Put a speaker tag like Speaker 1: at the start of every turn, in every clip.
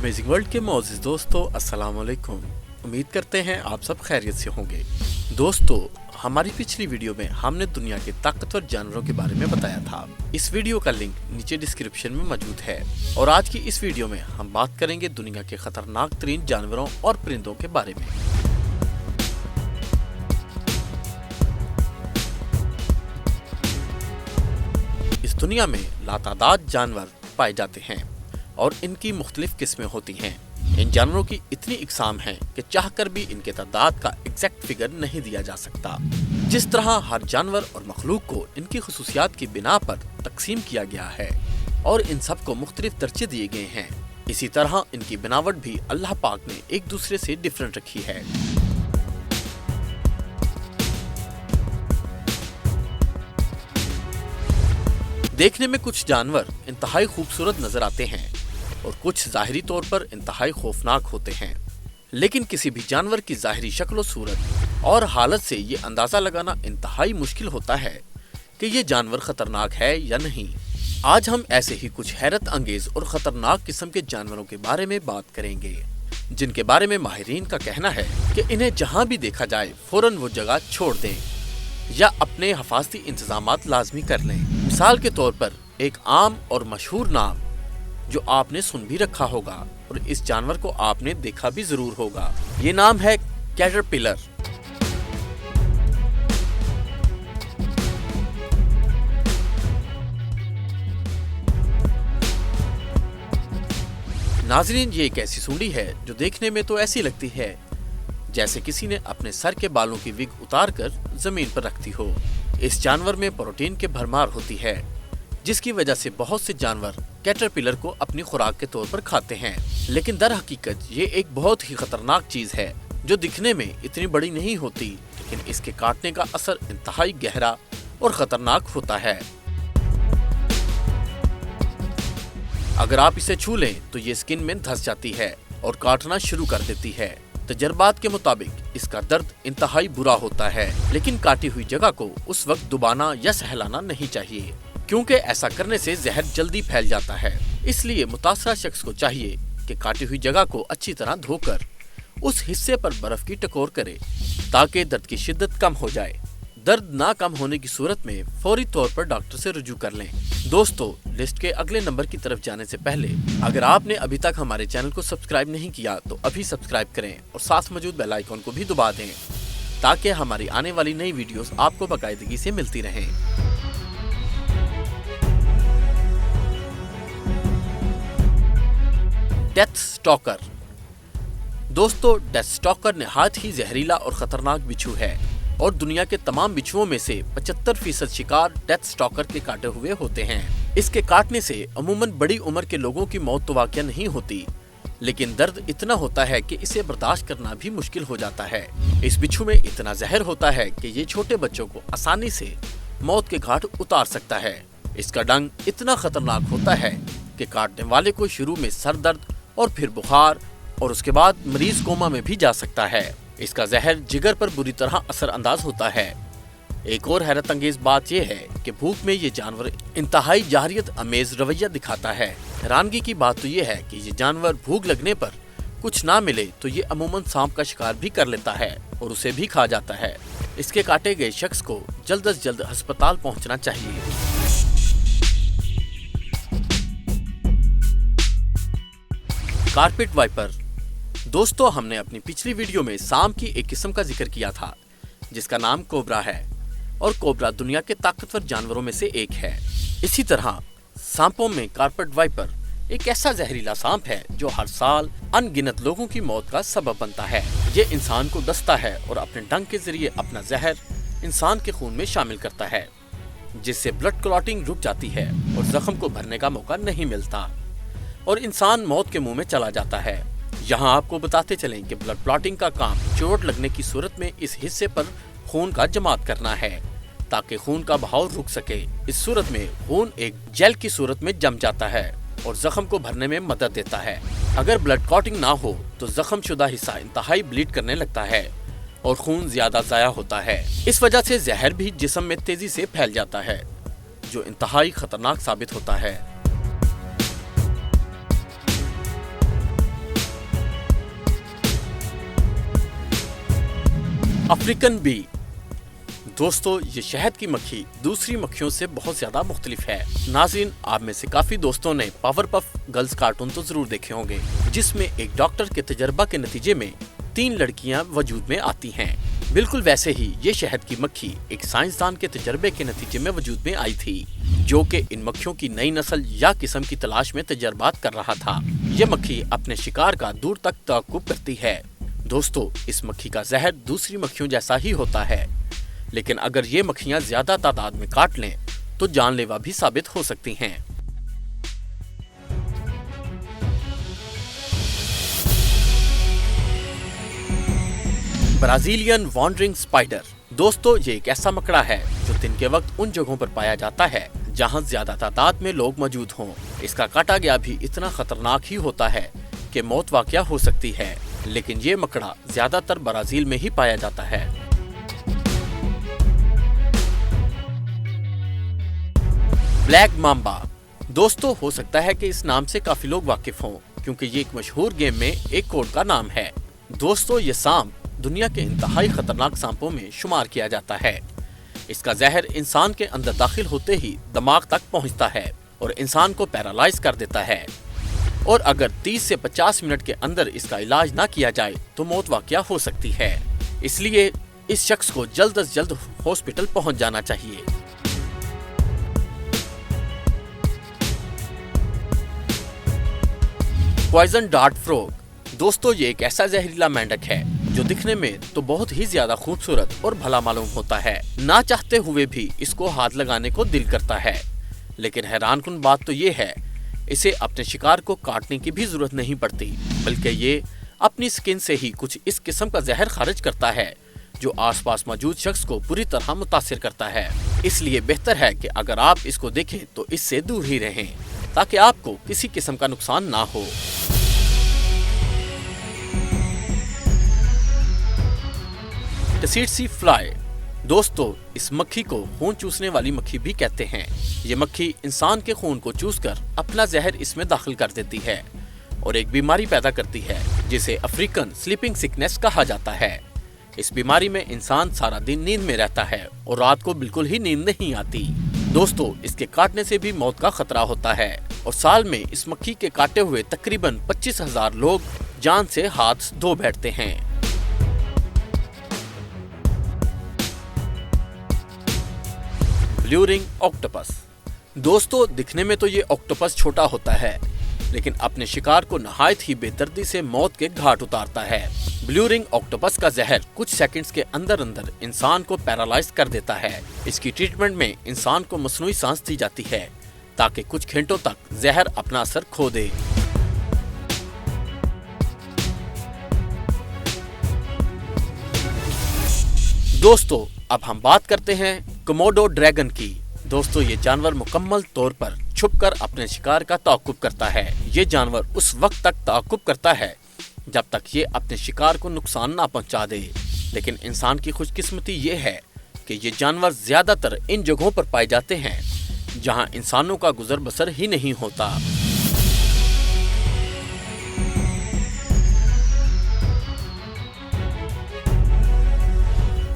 Speaker 1: Amazing world के मोअज़्ज़िज़ दोस्तों, अस्सलाम वालेकुम। उम्मीद करते हैं आप सब खैरियत से होंगे। दोस्तों, हमारी पिछली वीडियो में हमने दुनिया के ताकतवर जानवरों के बारे में बताया था। इस वीडियो का लिंक नीचे डिस्क्रिप्शन में मौजूद है। और आज की इस वीडियो में हम बात करेंगे दुनिया के खतरनाक तरीन जानवरों और परिंदों के बारे में। इस दुनिया में लातादाद जानवर पाए जाते हैं और इनकी मुख्तलिफ किस्में होती हैं। इन जानवरों की इतनी इकसाम है कि चाहकर भी इनके तादाद का एग्जैक्ट फिगर नहीं दिया जा सकता। जिस तरह हर जानवर और मखलूक को इनकी खुसूसियात की बिना पर तकसीम किया गया है और इन सब को मुख्तलिफ दर्जे दिए गए हैं, इसी तरह इनकी बनावट भी अल्लाह पाक ने एक दूसरे से डिफरेंट रखी है। देखने में कुछ जानवर इंतहाई खूबसूरत नजर आते हैं और कुछ ज़ाहिरी तौर पर इंतहाई खौफनाक होते हैं, लेकिन किसी भी जानवर की ज़ाहिरी शक्ल सूरत और हालत से ये अंदाज़ा लगाना इंतहाई मुश्किल होता है कि ये जानवर खतरनाक है या नहीं। आज हम ऐसे ही कुछ हैरत अंगेज और ख़तरनाक किस्म के जानवरों के बारे में बात करेंगे, जिनके बारे में माहिरीन का कहना है कि इन्हें जहाँ भी देखा जाए फौरन वो जगह छोड़ दें या अपने हिफाजती इंतजामात लाजमी कर लें। मिसाल के तौर पर एक आम और मशहूर नाम जो आपने सुन भी रखा होगा और इस जानवर को आपने देखा भी जरूर होगा, ये नाम है कैटरपिलर। नाज़रीन, ये एक ऐसी सूंडी है जो देखने में तो ऐसी लगती है जैसे किसी ने अपने सर के बालों की विग उतार कर जमीन पर रखती हो। इस जानवर में प्रोटीन की भरमार होती है, जिसकी वजह से बहुत से जानवर कैटरपिलर को अपनी खुराक के तौर पर खाते हैं। लेकिन दर हकीकत ये एक बहुत ही खतरनाक चीज है जो दिखने में इतनी बड़ी नहीं होती, लेकिन इसके काटने का असर इंतहाई गहरा और खतरनाक होता है। अगर आप इसे छू लें तो ये स्किन में धंस जाती है और काटना शुरू कर देती है। तजर्बात के मुताबिक इसका दर्द इंतहाई बुरा होता है, लेकिन काटी हुई जगह को उस वक्त दुबाना या सहलाना नहीं चाहिए, क्योंकि ऐसा करने से जहर जल्दी फैल जाता है। इसलिए मुतासरा शख्स को चाहिए कि काटी हुई जगह को अच्छी तरह धोकर उस हिस्से पर बर्फ की टकोर करे ताकि दर्द की शिद्दत कम हो जाए। दर्द ना कम होने की सूरत में फौरी तौर पर डॉक्टर से रुजू कर लें। दोस्तों, लिस्ट के अगले नंबर की तरफ जाने से पहले अगर आपने अभी तक हमारे चैनल को सब्सक्राइब नहीं किया तो अभी सब्सक्राइब करें और साथ मौजूद बेल आइकन को भी दबा दें ताकि हमारी आने वाली नई वीडियोस आपको बाकायदगी से मिलती रहें। Death stalker. दोस्तों, डेथ स्टॉकर नहायत ही जहरीला और खतरनाक बिच्छू है और दुनिया के तमाम बिच्छुओं में से 75% शिकार डेथ स्टॉकर के काटे हुए होते हैं। इसके काटने से अमूमन बड़ी उम्र के लोगों की मौत तो वाक़या नहीं होती, लेकिन दर्द इतना होता है कि इसे बर्दाश्त करना भी मुश्किल हो जाता है। इस बिच्छू में इतना जहर होता है कि ये छोटे बच्चों को आसानी से मौत के घाट उतार सकता है। इसका डंग इतना खतरनाक होता है कि काटने वाले को शुरू में सर दर्द और फिर बुखार और उसके बाद मरीज कोमा में भी जा सकता है। इसका जहर जिगर पर बुरी तरह असर अंदाज होता है। एक और हैरत अंगेज बात यह है कि भूख में ये जानवर इंतहाई जाहिरियत अमेज रवैया दिखाता है। हैरानगी की बात तो यह है कि ये जानवर भूख लगने पर कुछ ना मिले तो ये अमूमन सांप का शिकार भी कर लेता है और उसे भी खा जाता है। इसके काटे गए शख्स को जल्द से जल्द अस्पताल पहुंचना चाहिए। Carpet viper. दोस्तों, हमने अपनी पिछली वीडियो में सांप की एक किस्म का जिक्र किया था जिसका नाम कोबरा है और कोबरा दुनिया के ताकतवर जानवरों में से एक है। इसी तरह सांपों में कारपेट वाइपर एक ऐसा जहरीला सांप है जो हर साल अनगिनत लोगों की मौत का सबब बनता है। ये इंसान को डसता है और अपने डंक के जरिए अपना जहर इंसान के खून में शामिल करता है, जिससे ब्लड क्लॉटिंग रुक जाती है और जख्म को भरने का मौका नहीं मिलता और इंसान मौत के मुंह में चला जाता है। यहाँ आपको बताते चलें कि ब्लड क्लॉटिंग का काम चोट लगने की सूरत में इस हिस्से पर खून का जमात करना है ताकि खून का बहाव रुक सके। इस सूरत में खून एक जेल की सूरत में जम जाता है और जख्म को भरने में मदद देता है। अगर ब्लड क्लॉटिंग ना हो तो जख्म शुदा हिस्सा इंतहाई ब्लीड करने लगता है और खून ज्यादा जाया होता है। इस वजह से जहर भी जिस्म में तेजी से फैल जाता है, जो इंतहाई खतरनाक साबित होता है। African bee. दोस्तों, ये शहद की मक्खी दूसरी मक्खियों से बहुत ज्यादा मुख्तलिफ है। नाज़रीन, आप में से काफी दोस्तों ने पावर पफ गर्ल्स कार्टून तो जरूर देखे होंगे, जिसमें एक डॉक्टर के तजर्बा के नतीजे में 3 लड़कियां वजूद में आती हैं। बिल्कुल वैसे ही ये शहद की मक्खी एक साइंसदान के तजर्बे के नतीजे में वजूद में आई थी, जो कि इन मक्खियों की नई नस्ल या किस्म की तलाश में तजर्बात कर रहा था। ये मक्खी अपने शिकार का दूर तक ताक़ुब करती है। दोस्तों, इस मक्खी का जहर दूसरी मक्खियों जैसा ही होता है, लेकिन अगर ये मक्खियां ज्यादा तादाद में काट लें तो जानलेवा भी साबित हो सकती हैं। Brazilian wandering spider. दोस्तों, ये एक ऐसा मकड़ा है जो दिन के वक्त उन जगहों पर पाया जाता है जहां ज्यादा तादाद में लोग मौजूद हों। इसका काटा गया भी इतना खतरनाक ही होता है कि मौत वाक़या हो सकती है, लेकिन ये मकड़ा ज्यादातर ब्राजील में ही पाया जाता है। Black mamba. दोस्तों, हो सकता है कि इस नाम से काफी लोग वाकिफ हों, क्योंकि ये एक मशहूर गेम में एक कोड का नाम है। दोस्तों, ये सांप दुनिया के इंतहाई खतरनाक सांपों में शुमार किया जाता है। इसका जहर इंसान के अंदर दाखिल होते ही दिमाग तक पहुंचता है और इंसान को पैरालाइज कर देता है, और अगर 30 से 50 मिनट के अंदर इसका इलाज ना किया जाए तो मौत वाक़या हो सकती है। इसलिए इस शख्स को जल्द से जल्द हॉस्पिटल पहुंच जाना चाहिए। Poison dart frog. दोस्तों, ये एक ऐसा जहरीला मेंढक है जो दिखने में तो बहुत ही ज्यादा खूबसूरत और भला मालूम होता है। ना चाहते हुए भी इसको हाथ लगाने को दिल करता है, लेकिन हैरानकुन बात तो ये है, इसे अपने शिकार को काटने की भी जरूरत नहीं पड़ती, बल्कि ये अपनी स्किन से ही कुछ इस किस्म का जहर खारिज करता है जो आसपास मौजूद शख्स को पूरी तरह मुतासिर करता है। इसलिए बेहतर है कि अगर आप इसको देखें तो इससे दूर ही रहें, ताकि आपको किसी किस्म का नुकसान ना हो। टसीटसी फ्लाई। दोस्तों, इस मक्खी को खून चूसने वाली मक्खी भी कहते हैं। ये मक्खी इंसान के खून को चूसकर अपना जहर इसमें दाखिल कर देती है और एक बीमारी पैदा करती है जिसे अफ्रीकन स्लीपिंग सिकनेस कहा जाता है। इस बीमारी में इंसान सारा दिन नींद में रहता है और रात को बिल्कुल ही नींद नहीं आती। दोस्तों, इसके काटने से भी मौत का खतरा होता है और साल में इस मक्खी के काटे हुए तकरीबन 25,000 लोग जान से हाथ धो बैठते हैं। Blue ring octopus. दोस्तों, दिखने में तो ये ऑक्टोपस छोटा होता है, लेकिन अपने शिकार को नहायत ही बेदर्दी से मौत के घाट उतारता है। ब्लू रिंग ऑक्टोपस का जहर कुछ सेकंड्स के अंदर अंदर इंसान को पैरालाइज कर देता है। इसकी ट्रीटमेंट में इंसान को मसनूई सांस दी जाती है ताकि कुछ घंटों तक जहर अपना असर खो दे। दोस्तों, अब हम बात करते हैं कोमोडो ड्रैगन की। दोस्तों, ये जानवर मुकम्मल तौर पर छुपकर अपने शिकार का ताक़ुब करता है। ये जानवर उस वक्त तक ताक़ुब करता है जब तक ये अपने शिकार को नुकसान ना पहुंचा दे, लेकिन इंसान की खुशकिस्मती ये है कि ये जानवर ज्यादातर इन जगहों पर पाए जाते हैं जहां इंसानों का गुजर बसर ही नहीं होता।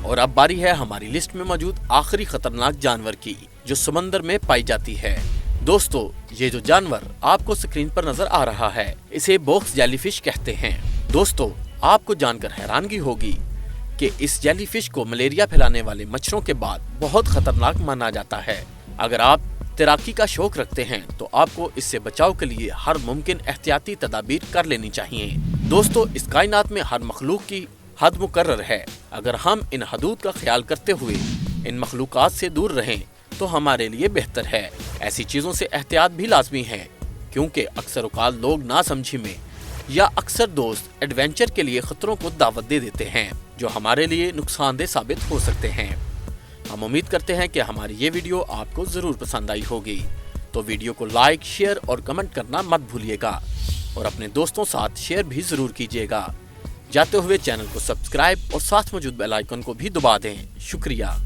Speaker 1: और अब बारी है हमारी लिस्ट में मौजूद आखिरी खतरनाक जानवर की, जो समंदर में पाई जाती है। दोस्तों, ये जो जानवर आपको स्क्रीन पर नजर आ रहा है, इसे बॉक्स जेलीफिश कहते हैं। दोस्तों, आपको जानकर हैरानगी होगी कि इस जेलीफिश को मलेरिया फैलाने वाले मच्छरों के बाद बहुत खतरनाक माना जाता है। अगर आप तैराकी का शौक रखते हैं तो आपको इससे बचाव के लिए हर मुमकिन एहतियाती तदाबीर कर लेनी चाहिए। दोस्तों, इस कायनात में हर मखलूक की हद मुकर्रर है। अगर हम इन हदूद का ख्याल करते हुए इन मखलूकात से दूर रहें तो हमारे लिए बेहतर है। ऐसी चीज़ों से एहतियात भी लाजमी है, क्योंकि अक्सर औकात लोग नासमझी में या अक्सर दोस्त एडवेंचर के लिए खतरों को दावत दे देते हैं जो हमारे लिए नुकसानदेह साबित हो सकते हैं। हम उम्मीद करते हैं कि हमारी ये वीडियो आपको ज़रूर पसंद आई होगी, तो वीडियो को लाइक, शेयर और कमेंट करना मत भूलिएगा और अपने दोस्तों साथ शेयर भी ज़रूर कीजिएगा। जाते हुए चैनल को सब्सक्राइब और साथ मौजूद बेल आइकन को भी दबा दें। शुक्रिया।